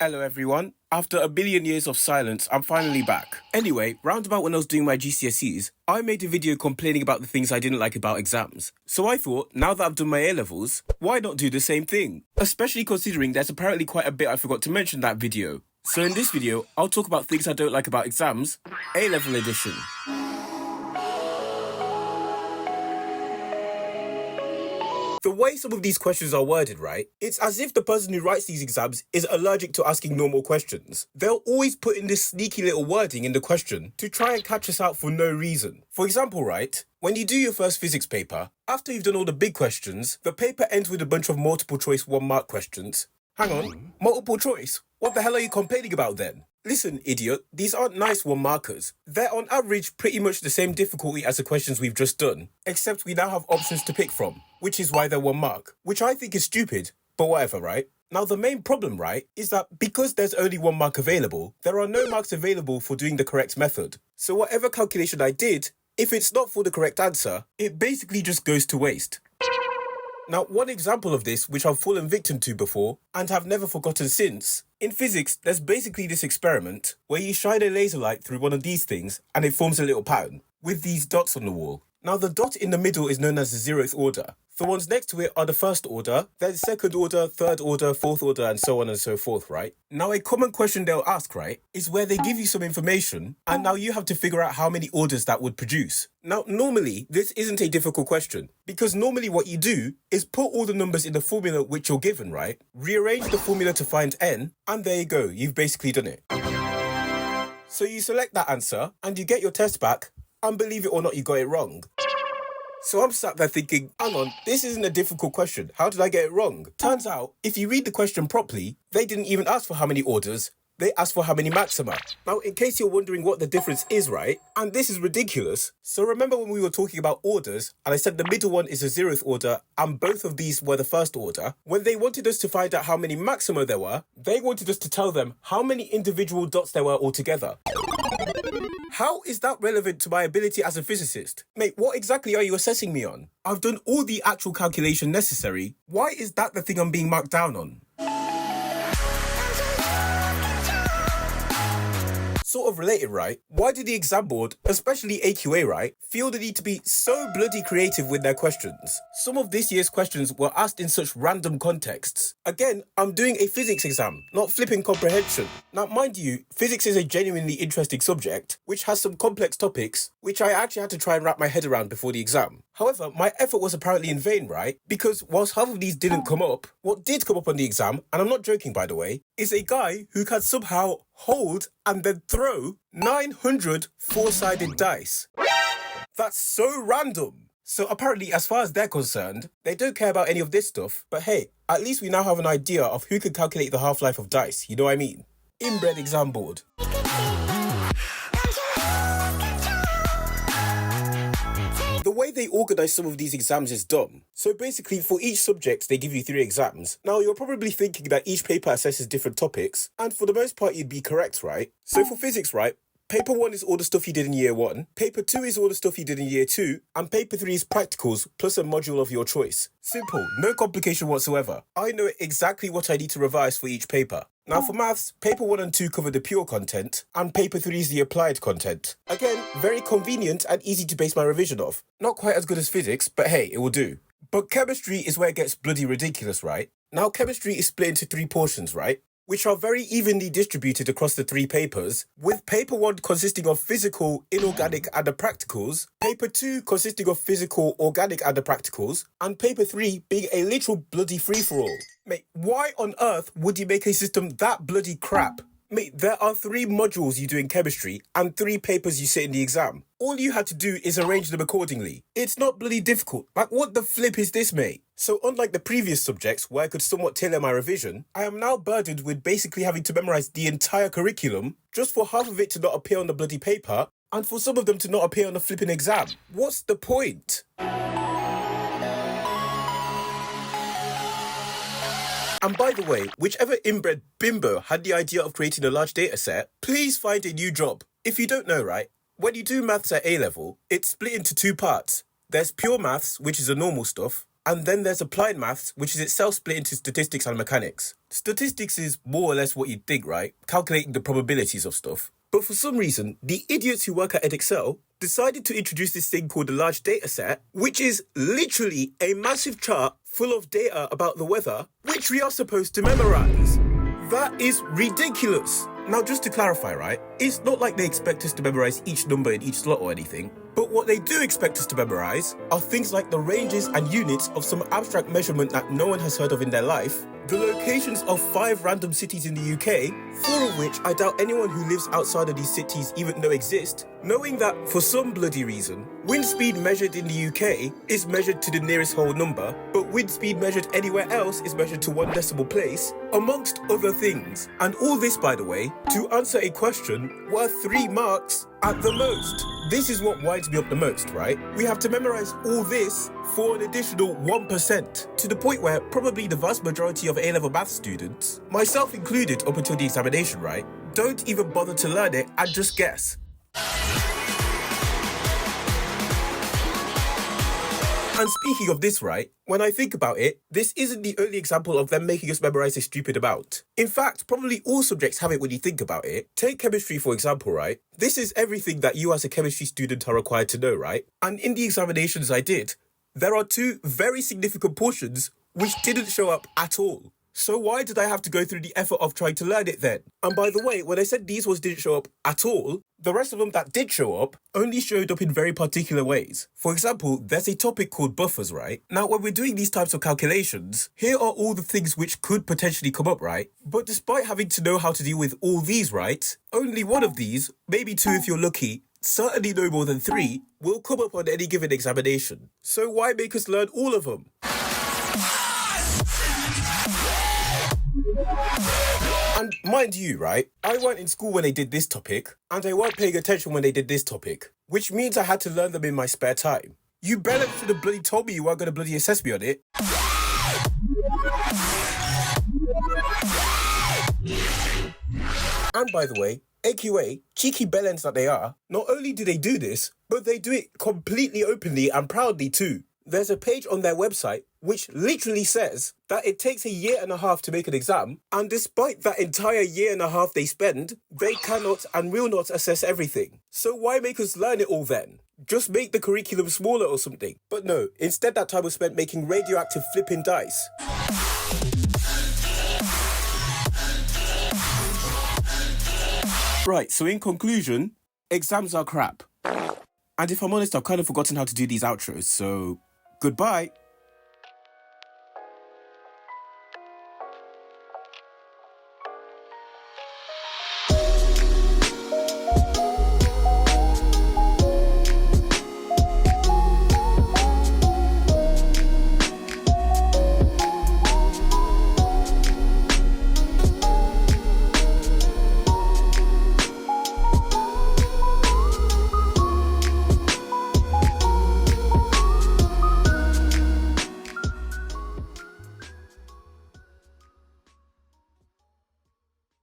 Hello everyone. After a billion years of silence, I'm finally back. Anyway, roundabout when I was doing my GCSEs, I made a video complaining about the things I didn't like about exams. So I thought, now that I've done my A-levels, why not do the same thing? Especially considering there's apparently quite a bit I forgot to mention in that video. So in this video, I'll talk about things I don't like about exams, A-level edition. The way some of these questions are worded, right? It's as if the person who writes these exams is allergic to asking normal questions. They'll always put in this sneaky little wording in the question to try and catch us out for no reason. For example, right? When you do your first physics paper, after you've done all the big questions, the paper ends with a bunch of multiple choice 1-mark questions. Hang on, multiple choice? What the hell are you complaining about then? Listen, idiot, these aren't nice 1-markers. They're on average pretty much the same difficulty as the questions we've just done, except we now have options to pick from, which is why they're 1 mark, which I think is stupid, but whatever, right? Now the main problem, right, is that because there's only 1 mark available, there are no marks available for doing the correct method. So whatever calculation I did, if it's not for the correct answer, it basically just goes to waste. Now, one example of this, which I've fallen victim to before, and have never forgotten since, in physics, there's basically this experiment where you shine a laser light through one of these things and it forms a little pattern with these dots on the wall. Now, the dot in the middle is known as the 0th order. The ones next to it are the 1st order, then 2nd order, 3rd order, 4th order, and so on and so forth, right? Now, a common question they'll ask, right, is where they give you some information, and now you have to figure out how many orders that would produce. Now, normally, this isn't a difficult question, because normally what you do is put all the numbers in the formula which you're given, right? Rearrange the formula to find n, and there you go, you've basically done it. So you select that answer, and you get your test back, and believe it or not, you got it wrong. So I'm sat there thinking, hang on, this isn't a difficult question. How did I get it wrong? Turns out, if you read the question properly, they didn't even ask for how many orders. They asked for how many maxima. Now, in case you're wondering what the difference is, right? And this is ridiculous. So remember when we were talking about orders, and I said the middle one is the 0th order, and both of these were the 1st order? When they wanted us to find out how many maxima there were, they wanted us to tell them how many individual dots there were altogether. How is that relevant to my ability as a physicist? Mate, what exactly are you assessing me on? I've done all the actual calculation necessary. Why is that the thing I'm being marked down on? Sort of related, right? Why did the exam board, especially AQA, right, feel the need to be so bloody creative with their questions? Some of this year's questions were asked in such random contexts. Again, I'm doing a physics exam, not flipping comprehension. Now, mind you, physics is a genuinely interesting subject, which has some complex topics, which I actually had to try and wrap my head around before the exam. However, my effort was apparently in vain, right? Because whilst half of these didn't come up, what did come up on the exam, and I'm not joking by the way, is a guy who can somehow hold and then throw 900 4-sided dice. That's so random. So apparently, as far as they're concerned, they don't care about any of this stuff. But hey, at least we now have an idea of who can calculate the half-life of dice, you know what I mean? Inbred exam board. The way they organise some of these exams is dumb. So basically, for each subject, they give you 3 exams. Now, you're probably thinking that each paper assesses different topics, and for the most part, you'd be correct, right? So for physics, right, paper 1 is all the stuff you did in year 1, paper 2 is all the stuff you did in year 2, and paper 3 is practicals plus a module of your choice. Simple, no complication whatsoever. I know exactly what I need to revise for each paper. Now for maths, paper 1 and 2 cover the pure content, and paper 3 is the applied content. Again, very convenient and easy to base my revision off. Not quite as good as physics, but hey, it will do. But chemistry is where it gets bloody ridiculous, right? Now chemistry is split into 3 portions, right? Which are very evenly distributed across the 3 papers, with paper 1 consisting of physical, inorganic and the practicals, paper 2 consisting of physical, organic and the practicals, and paper 3 being a literal bloody free-for-all. Mate, why on earth would you make a system that bloody crap? Mate, there are 3 modules you do in chemistry and 3 papers you sit in the exam. All you had to do is arrange them accordingly. It's not bloody difficult. Like, what the flip is this, mate? So unlike the previous subjects where I could somewhat tailor my revision, I am now burdened with basically having to memorise the entire curriculum just for half of it to not appear on the bloody paper and for some of them to not appear on the flipping exam. What's the point? And by the way, whichever inbred bimbo had the idea of creating a large data set, please find a new job. If you don't know, right, when you do maths at A-level, it's split into 2 parts. There's pure maths, which is the normal stuff, And then there's applied maths, which is itself split into statistics and mechanics. Statistics is more or less what you'd think, right? Calculating the probabilities of stuff. But for some reason, the idiots who work at EdExcel decided to introduce this thing called a large data set, which is literally a massive chart full of data about the weather, which we are supposed to memorize. That is ridiculous. Now, just to clarify, right, it's not like they expect us to memorize each number in each slot or anything, but what they do expect us to memorize are things like the ranges and units of some abstract measurement that no one has heard of in their life, the locations of 5 random cities in the UK, 4 of which I doubt anyone who lives outside of these cities even know exist, knowing that for some bloody reason, wind speed measured in the UK is measured to the nearest whole number, but wind speed measured anywhere else is measured to 1 decimal place, amongst other things. And all this, by the way, to answer a question worth 3 marks at the most. This is what winds me up the most, right? We have to memorize all this for an additional 1%, to the point where probably the vast majority of A-level math students, myself included up until the examination, right, don't even bother to learn it and just guess. And speaking of this, right, when I think about it, this isn't the only example of them making us memorize a stupid amount. In fact, probably all subjects have it when you think about it. Take chemistry, for example, right? This is everything that you as a chemistry student are required to know, right? And in the examinations I did, there are 2 very significant portions which didn't show up at all. So why did I have to go through the effort of trying to learn it then? And by the way, when I said these ones didn't show up at all, the rest of them that did show up only showed up in very particular ways. For example, there's a topic called buffers, right? Now, when we're doing these types of calculations, here are all the things which could potentially come up, right? But despite having to know how to deal with all these, right, only one of these, maybe 2 if you're lucky, certainly no more than 3, will come up on any given examination. So why make us learn all of them? And mind you, right, I weren't in school when they did this topic, and I weren't paying attention when they did this topic, which means I had to learn them in my spare time. You better should have bloody told me you weren't going to bloody assess me on it. And by the way, AQA, cheeky bellends that they are, not only do they do this, but they do it completely openly and proudly too. There's a page on their website which literally says that it takes 1.5 years to make an exam, and despite that entire 1.5 years they spend, they cannot and will not assess everything. So why make us learn it all then? Just make the curriculum smaller or something. But no, instead that time was spent making radioactive flipping dice. Right, so in conclusion, exams are crap. And if I'm honest, I've kind of forgotten how to do these outros, so goodbye.